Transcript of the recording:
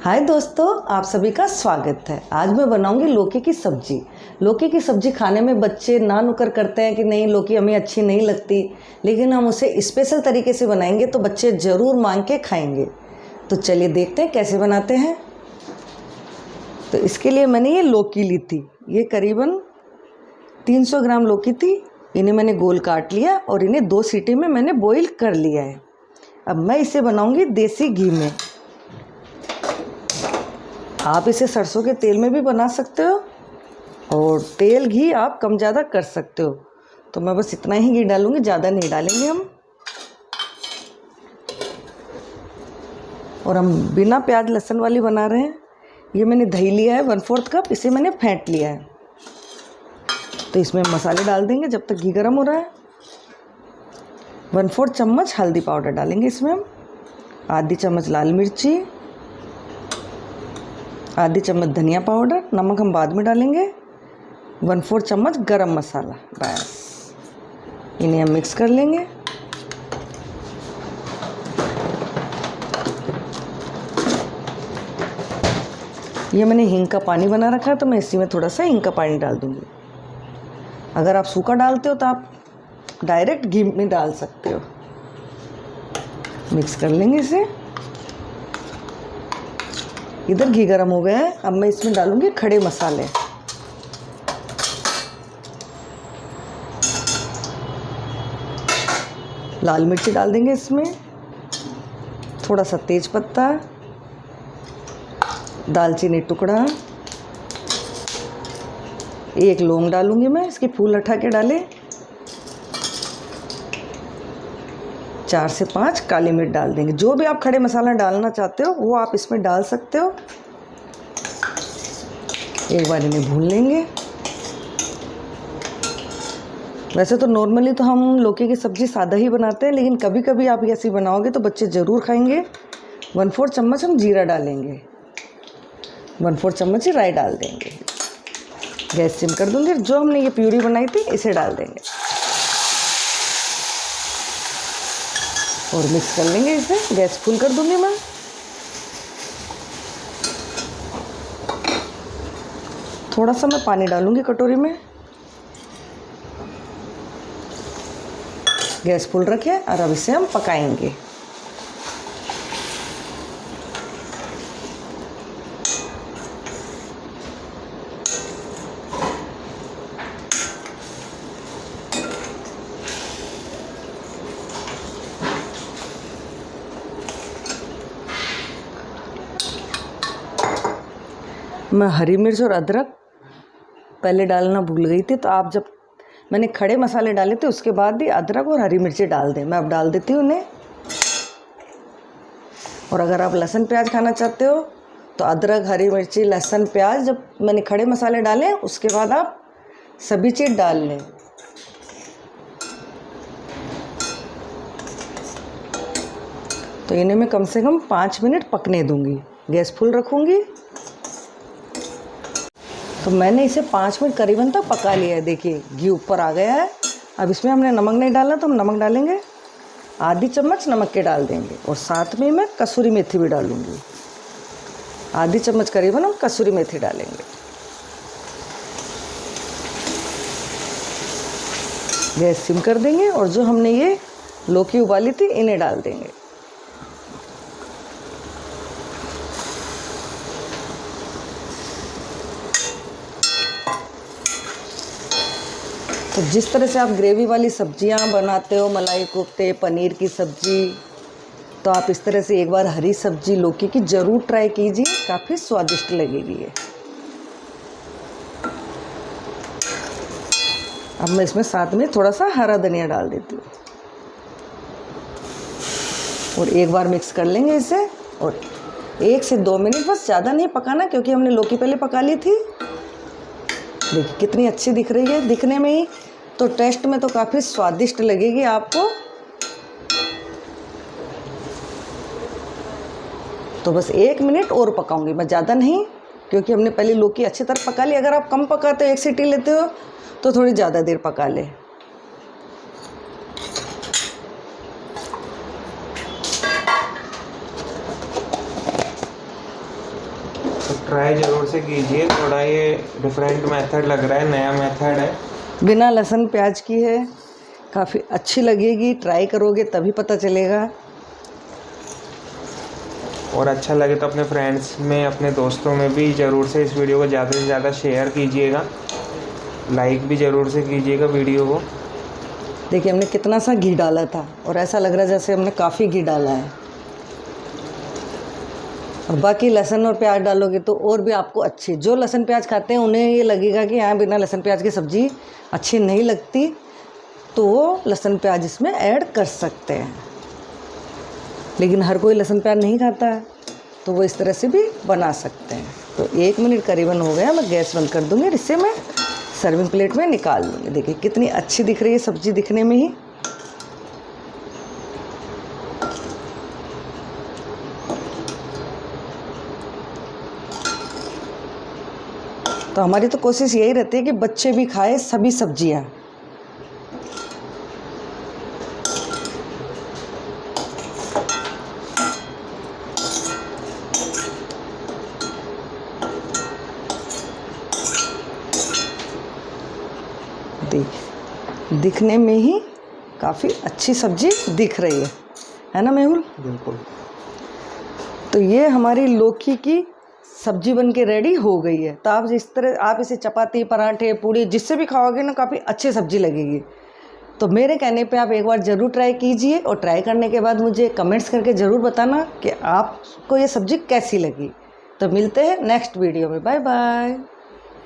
हाय दोस्तों, आप सभी का स्वागत है। आज मैं बनाऊंगी लौकी की सब्जी। लौकी की सब्जी खाने में बच्चे ना नुकर करते हैं कि नहीं लौकी हमें अच्छी नहीं लगती, लेकिन हम उसे स्पेशल तरीके से बनाएंगे तो बच्चे ज़रूर मांग के खाएंगे। तो चलिए देखते हैं कैसे बनाते हैं। तो इसके लिए मैंने ये लौकी ली थी, ये करीबन 300 ग्राम लौकी थी। इन्हें मैंने गोल काट लिया और इन्हें 2 सीटी में मैंने बॉईल कर लिया है। अब मैं इसे बनाऊँगी देसी घी में। आप इसे सरसों के तेल में भी बना सकते हो और तेल घी आप कम ज़्यादा कर सकते हो। तो मैं बस इतना ही घी डालूंगी, ज़्यादा नहीं डालेंगे हम। और हम बिना प्याज लहसुन वाली बना रहे हैं। ये मैंने दही लिया है 1/4 कप, इसे मैंने फेंट लिया है। तो इसमें मसाले डाल देंगे जब तक घी गर्म हो रहा है। 1/4 चम्मच हल्दी पाउडर डालेंगे इसमें हम, आधी चम्मच लाल मिर्ची, आधी चम्मच धनिया पाउडर, नमक हम बाद में डालेंगे, 1/4 चम्मच गरम मसाला। बस इन्हें हम मिक्स कर लेंगे। ये मैंने हींग का पानी बना रखा है तो मैं इसी में थोड़ा सा हींग का पानी डाल दूंगी। अगर आप सूखा डालते हो तो आप डायरेक्ट घी में डाल सकते हो। मिक्स कर लेंगे इसे। इधर घी गरम हो गया है। अब मैं इसमें डालूंगी खड़े मसाले। लाल मिर्ची डाल देंगे इसमें, थोड़ा सा तेज पत्ता, दालचीनी टुकड़ा, 1 लौंग डालूंगी मैं, इसकी फूल उठा के डाले, 4 से 5 काली मिर्च डाल देंगे। जो भी आप खड़े मसाला डालना चाहते हो वो आप इसमें डाल सकते हो। एक बार इन्हें भून लेंगे। वैसे तो नॉर्मली तो हम लौकी की सब्ज़ी सादा ही बनाते हैं, लेकिन कभी कभी आप ऐसी बनाओगे तो बच्चे ज़रूर खाएंगे। 1/4 चम्मच हम जीरा डालेंगे, 1/4 चम्मच ही राई डाल देंगे। गैस सिम कर दूँगी। जो हमने ये प्यूरी बनाई थी इसे डाल देंगे और मिक्स कर लेंगे इसे। गैस फुल कर दूंगी मैं। थोड़ा सा मैं पानी डालूंगी कटोरी में। गैस फुल रखिए और अब इसे हम पकाएंगे। मैं हरी मिर्च और अदरक पहले डालना भूल गई थी, तो आप जब मैंने खड़े मसाले डाले थे उसके बाद ही अदरक और हरी मिर्ची डाल दें। मैं अब डाल देती हूँ उन्हें। और अगर आप लहसुन प्याज खाना चाहते हो तो अदरक, हरी मिर्ची, लहसुन, प्याज जब मैंने खड़े मसाले डाले उसके बाद आप सभी चीज़ डाल लें। तो इन्हें मैं कम से कम 5 मिनट पकने दूँगी। गैस फुल रखूँगी। तो मैंने इसे 5 मिनट करीबन तक पका लिया है। देखिए घी ऊपर आ गया है। अब इसमें हमने नमक नहीं डाला तो हम नमक डालेंगे, आधी चम्मच नमक के डाल देंगे। और साथ में मैं कसूरी मेथी भी डालूंगी, आधी चम्मच करीबन हम कसूरी मेथी डालेंगे। गैस सिम कर देंगे और जो हमने ये लौकी उबाली थी इन्हें डाल देंगे। तो जिस तरह से आप ग्रेवी वाली सब्जियां बनाते हो, मलाई कोफ्ते, पनीर की सब्जी, तो आप इस तरह से एक बार हरी सब्जी लौकी की ज़रूर ट्राई कीजिए। काफ़ी स्वादिष्ट लगेगी ये। अब मैं इसमें साथ में थोड़ा सा हरा धनिया डाल देती हूँ और एक बार मिक्स कर लेंगे इसे। और 1 से 2 मिनट, बस ज़्यादा नहीं पकाना क्योंकि हमने लौकी पहले पका ली थी। देखिए कितनी अच्छी दिख रही है दिखने में ही, तो टेस्ट में तो काफ़ी स्वादिष्ट लगेगी आपको। तो बस 1 मिनट और पकाऊंगी मैं, ज़्यादा नहीं, क्योंकि हमने पहले लौकी अच्छी तरह पका ली। अगर आप कम पकाते हो, 1 सीटी लेते हो, तो थोड़ी ज़्यादा देर पका ले। ट्राई ज़रूर से कीजिए। थोड़ा ये डिफरेंट मेथड लग रहा है, नया मेथड है, बिना लहसुन प्याज की है, काफ़ी अच्छी लगेगी। ट्राई करोगे तभी पता चलेगा। और अच्छा लगे तो अपने फ्रेंड्स में, अपने दोस्तों में भी ज़रूर से इस वीडियो को ज़्यादा से ज़्यादा शेयर कीजिएगा। लाइक भी ज़रूर से कीजिएगा वीडियो को। देखिए हमने कितना सा घी डाला था और ऐसा लग रहा है जैसे हमने काफ़ी घी डाला है। और बाकी लहसुन और प्याज डालोगे तो और भी आपको अच्छी, जो लहसुन प्याज खाते हैं उन्हें ये लगेगा कि हाँ बिना लहसुन प्याज की सब्ज़ी अच्छी नहीं लगती, तो वो लहसुन प्याज इसमें ऐड कर सकते हैं। लेकिन हर कोई लहसुन प्याज नहीं खाता है, तो वो इस तरह से भी बना सकते हैं। तो 1 मिनट करीबन हो गया, मैं गैस बंद कर दूँगी और इससे मैं सर्विंग प्लेट में निकाल लूँगी। देखिए कितनी अच्छी दिख रही है सब्ज़ी दिखने में ही। तो हमारी तो कोशिश यही रहती है कि बच्चे भी खाएं सभी सब्जियां। दिखने में ही काफ़ी अच्छी सब्जी दिख रही है ना मेहुल? बिल्कुल। तो ये हमारी लौकी की सब्जी बन के रेडी हो गई है। तो आप इस तरह आप इसे चपाती, पराठे, पूड़ी जिससे भी खाओगे ना काफ़ी अच्छी सब्जी लगेगी। तो मेरे कहने पे आप एक बार ज़रूर ट्राई कीजिए और ट्राई करने के बाद मुझे कमेंट्स करके ज़रूर बताना कि आपको ये सब्ज़ी कैसी लगी। तो मिलते हैं नेक्स्ट वीडियो में। Bye bye.